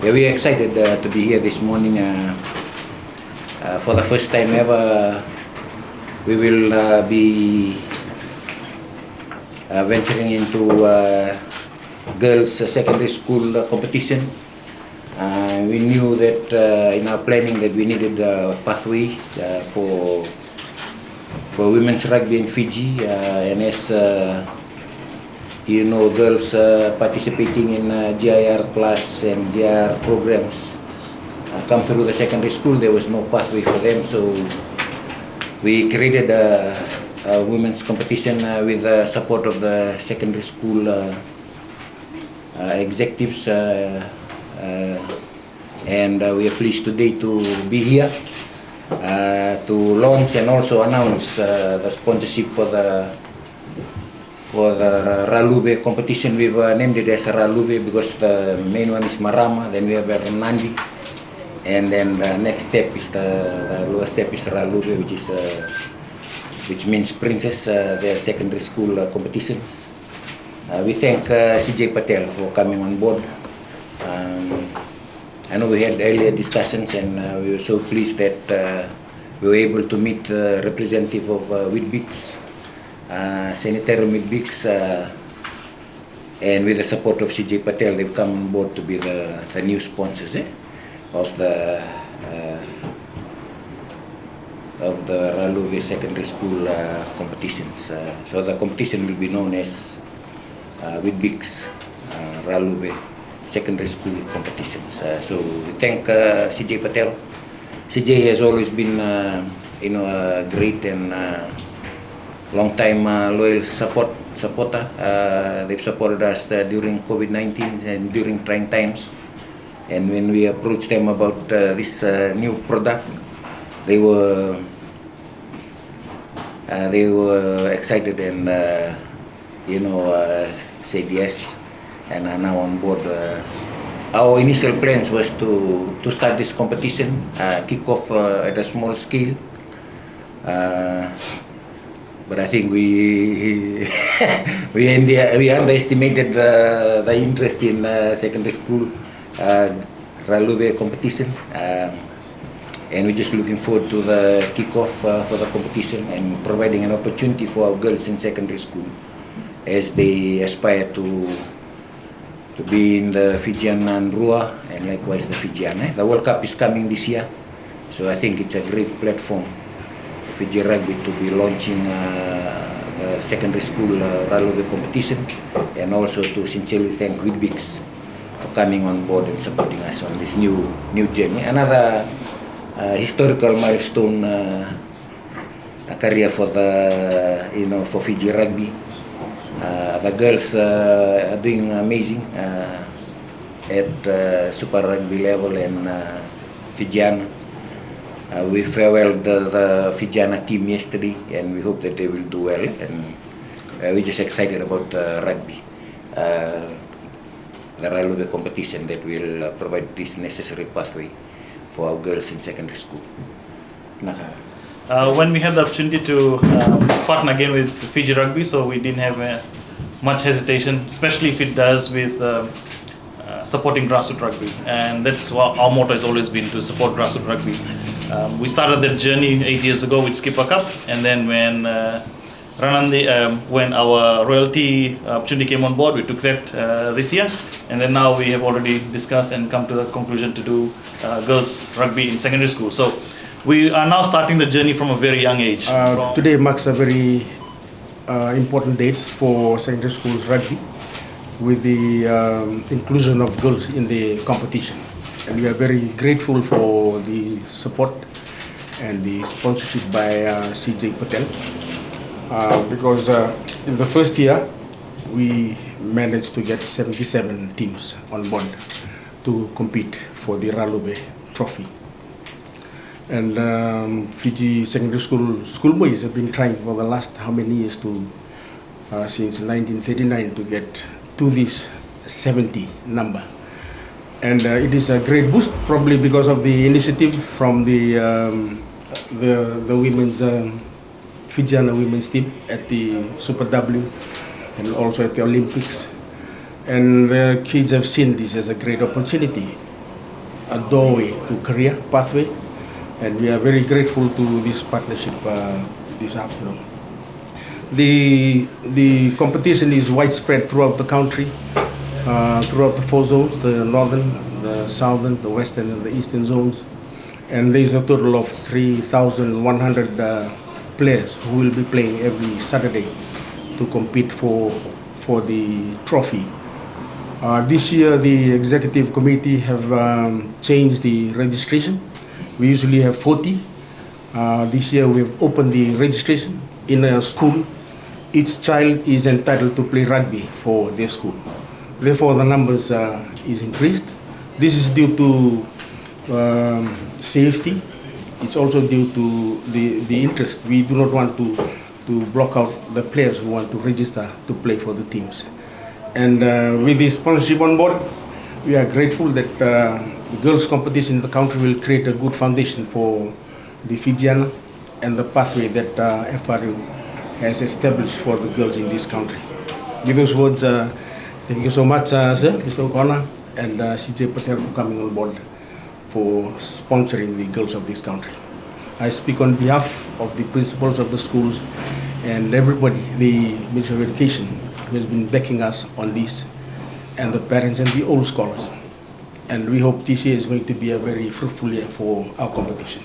Yeah, we are excited to be here this morning. For the first time ever, we will be venturing into girls' secondary school competition. We knew that in our planning that we needed a pathway for women's rugby in Fiji, and as you know, girls participating in GIR Plus and GIR programs come through the secondary school. There was no pathway for them, so we created a women's competition with the support of the secondary school executives, and we are pleased today to be here to launch and also announce the sponsorship for the Raluve competition. We've named it as Raluve because the main one is Marama, then we have Nandi, and then the next step is the lowest step is Raluve, which means princess. Their secondary school competitions. We thank CJ Patel for coming on board. I know we had earlier discussions, and we were so pleased that we were able to meet the representative of Weetbix, Senator Weetbix, and with the support of CJ Patel, they've come on board to be the new sponsors of the Raluve Secondary School competitions. So the competition will be known as Weetbix Raluve Secondary School competitions. So we thank CJ Patel. CJ has always been, a great and long time loyal supporter. They've supported us during COVID-19 and during trying times. And when we approached them about this new product, they were excited and said yes, and are now on board. Our initial plans was to start this competition, kick off at a small scale, but I think we underestimated the interest in secondary school Raluve competition, and we're just looking forward to the kickoff for the competition and providing an opportunity for our girls in secondary school as they aspire to be in the Fijian and Rua, and likewise the Fijian. The World Cup is coming this year, so I think it's a great platform for Fiji Rugby to be launching the secondary school Raluve competition, and also to sincerely thank Weetbix for coming on board and supporting us on this new journey. Another historical milestone career for for Fiji Rugby. The girls are doing amazing at Super Rugby level and Fijiana. We farewelled the Fijiana team yesterday, and we hope that they will do well. And we're just excited about rugby, the Raluve competition that will provide this necessary pathway for our girls in secondary school. When we had the opportunity to partner again with Fiji Rugby, so we didn't have much hesitation, especially if it does with supporting grassroots rugby, and that's what our motto has always been, to support grassroots rugby. We started that journey 8 years ago with Skipper Cup, and then when when our royalty opportunity came on board, we took that this year, and then now we have already discussed and come to the conclusion to do girls rugby in secondary school. So we are now starting the journey from a very young age. Today marks a very important date for secondary schools rugby, with the inclusion of girls in the competition. And we are very grateful for the support and the sponsorship by CJ Patel, because in the first year we managed to get 77 teams on board to compete for the Raluve trophy. And Fiji secondary schoolboys have been trying for the last how many years since 1939 to get to this 70 number. And it is a great boost, probably because of the initiative from the women's Fijiana women's team at the Super W and also at the Olympics. And the kids have seen this as a great opportunity a doorway to career pathway, and we are very grateful to this partnership this afternoon. The competition is widespread throughout the country, throughout the 4 zones, the northern, the southern, the western, and the eastern zones. And there is a total of 3,100 players who will be playing every Saturday to compete for the trophy. This year, the executive committee have changed the registration. We usually have 40. This year, we've opened the registration. In a school, each child is entitled to play rugby for their school. Therefore, the numbers is increased. This is due to safety. It's also due to the interest. We do not want to block out the players who want to register to play for the teams. And with the sponsorship on board, we are grateful that the girls' competition in the country will create a good foundation for the Fijiana and the pathway that FRU has established for the girls in this country. With those words, thank you so much, sir, Mr. O'Connor, and CJ Patel for coming on board for sponsoring the girls of this country. I speak on behalf of the principals of the schools and everybody, the Ministry of Education, who has been backing us on this, and the parents and the old scholars. And we hope this year is going to be a very fruitful year for our competition.